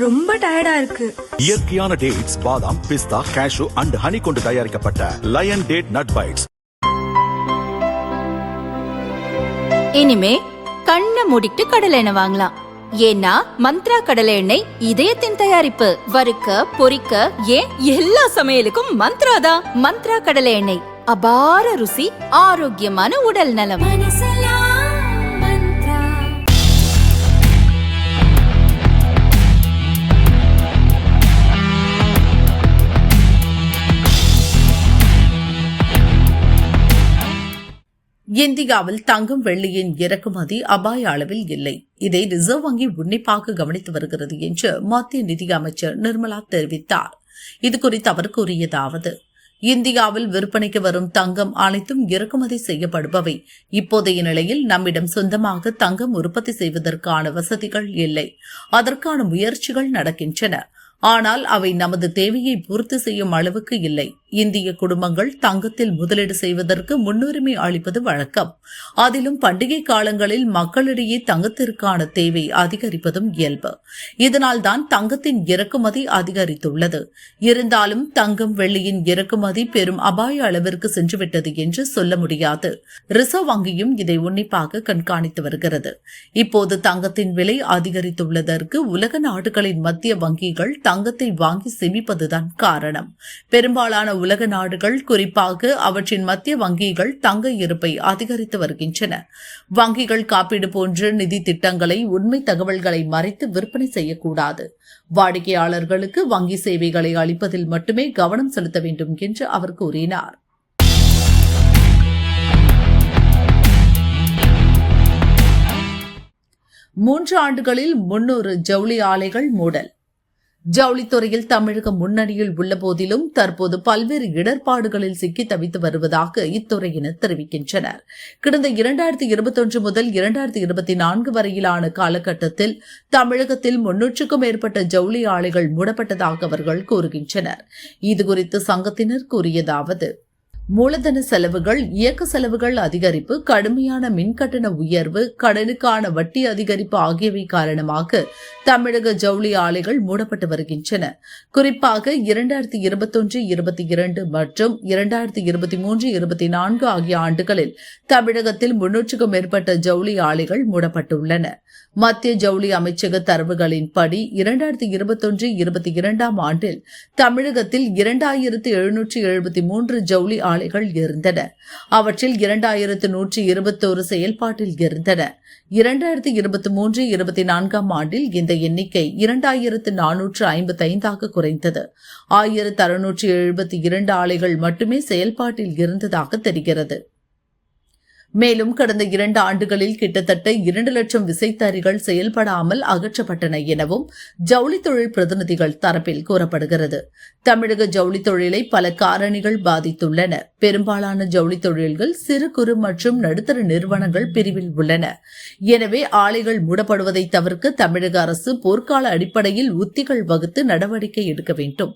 ரொம்ப டயர்டா இருக்கு. இயற்கையான டேட்ஸ், பாதாம், பிஸ்தா, கேஷு அண்ட் ஹனி கொண்டு தயாரிக்கப்பட்ட லயன் டேட் நட் பைட்ஸ். இனிமே கண்ணை மூடிட்டு கடலை எண்ணெய் வாங்கலாம். ஏன்னா மந்த்ரா கடலை எண்ணெய் இதயத்தின் தயாரிப்பு. வறுக்க, பொரிக்க, ஏன் எல்லா சமையலுக்கும் மந்த்ரா தான். மந்த்ரா கடலை எண்ணெய், அபார ருசி, ஆரோக்கியமான உடல் நலம். இந்தியாவில் தங்கம் வெள்ளியின் இறக்குமதி அபாய அளவில் இல்லை. இதை ரிசர்வ் வங்கி உன்னிப்பாக கவனித்து வருகிறது என்று மத்திய நிதியமைச்சர் நிர்மலா தெரிவித்தார். இதுகுறித்து அவர் கூறியதாவது: இந்தியாவில் விற்பனைக்கு வரும் தங்கம் அனைத்தும் இறக்குமதி செய்யப்படுபவை. இப்போதைய நிலையில் நம்மிடம் சொந்தமாக தங்கம் உற்பத்தி செய்வதற்கான வசதிகள் இல்லை. அதற்கான முயற்சிகள் நடக்கின்றன. ஆனால் அவை நமது தேவையை பூர்த்தி செய்யும் அளவுக்கு இல்லை. இந்திய குடும்பங்கள் தங்கத்தில் முதலீடு செய்வதற்கு முன்னுரிமை அளிப்பது வழக்கம். அதிலும் பண்டிகை காலங்களில் மக்களிடையே தங்கத்திற்கான தேவை அதிகரிப்பதும் இயல்பு. இதனால் தான் தங்கத்தின் இறக்குமதி அதிகரித்துள்ளது. இருந்தாலும் தங்கம் வெள்ளியின் இறக்குமதி பெரும் அபாய அளவிற்கு சென்றுவிட்டது என்று சொல்ல முடியாது. ரிசர்வ் வங்கியும் இதை உன்னிப்பாக கண்காணித்து வருகிறது. இப்போது தங்கத்தின் விலை அதிகரித்துள்ளதற்கு உலக நாடுகளின் மத்திய வங்கிகள் தங்கத்தை வாங்கி சேமிப்பதுதான் காரணம். பெரும்பாலான உலக நாடுகள், குறிப்பாக அவற்றின் மத்திய வங்கிகள் தங்க இருப்பை அதிகரித்து வருகின்றன. வங்கிகள் காப்பீடு போன்ற நிதி திட்டங்களை, உண்மை தகவல்களை மறைத்து விற்பனை செய்யக்கூடாது. வாடிக்கையாளர்களுக்கு வங்கி சேவைகளை அளிப்பதில் மட்டுமே கவனம் செலுத்த வேண்டும் என்று அவர் கூறினார். மூன்று ஆண்டுகளில் 300 ஜவுளி ஆலைகள் மூடல். ஜவுளித்துறையில் தமிழகம் முன்னணியில் உள்ள போதிலும் தற்போது பல்வேறு இடர்பாடுகளில் சிக்கி தவித்து வருவதாக இத்துறையினர் தெரிவிக்கின்றனர். கடந்த 2021 முதல் 2024 வரையிலான காலகட்டத்தில் தமிழகத்தில் 300க்கும் மேற்பட்ட ஜவுளி ஆலைகள் மூடப்பட்டதாக அவர்கள் கூறுகின்றனர். இதுகுறித்து சங்கத்தினர் கூறியதாவது: மூலதன செலவுகள், இயக்க செலவுகள் அதிகரிப்பு, கடுமையான மின்கட்டண உயர்வு, கடனுக்கான வட்டி அதிகரிப்பு ஆகியவை காரணமாக தமிழக ஜவுளி ஆலைகள் மூடப்பட்டு வருகின்றன. குறிப்பாக 2021-22 மற்றும் 2023-24 ஆகிய ஆண்டுகளில் தமிழகத்தில் 300க்கும் மேற்பட்ட ஜவுளி ஆலைகள் மூடப்பட்டுள்ளன. மத்திய ஜவுளி அமைச்சக தரவுகளின்படி 2021-22 ஆண்டில் தமிழகத்தில் 2773 ஜவுளி ஆலைகள் இருந்தன. அவற்றில் 2121 செயல்பாட்டில் இருந்தன. 2023-24 ஆண்டில் இந்த எண்ணிக்கை 2455 குறைந்தது. 1672 ஆலைகள் மட்டுமே செயல்பாட்டில் இருந்ததாக தெரிகிறது. மேலும் கடந்த 2 ஆண்டுகளில் கிட்டத்தட்ட 2 லட்சம் விசைத்தறிகள் செயல்படாமல் அகற்றப்பட்டன எனவும் ஜவுளி தொழில் பிரதிநிதிகள் தரப்பில் கூறப்படுகிறது. தமிழக ஜவுளி தொழிலை பல காரணிகள் பாதித்துள்ளன. பெரும்பாலான ஜவுளி தொழில்கள் சிறு குறு மற்றும் நடுத்தர நிறுவனங்கள் பிரிவில் உள்ளன. எனவே ஆலைகள் மூடப்படுவதை தவிர்க்க தமிழக அரசு போர்க்கால அடிப்படையில் உத்திகள் வகுத்து நடவடிக்கை எடுக்க வேண்டும்.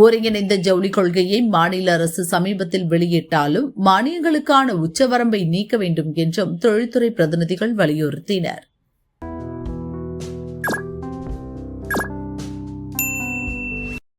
ஒருங்கிணைந்த ஜவுளி கொள்கையை மாநில அரசு சமீபத்தில் வெளியிட்டாலும் மானியங்களுக்கான உச்சவரம்பை நீக்க வேண்டும் என்றும் தொழில்துறை பிரதிநிதிகள் வலியுறுத்தினர்.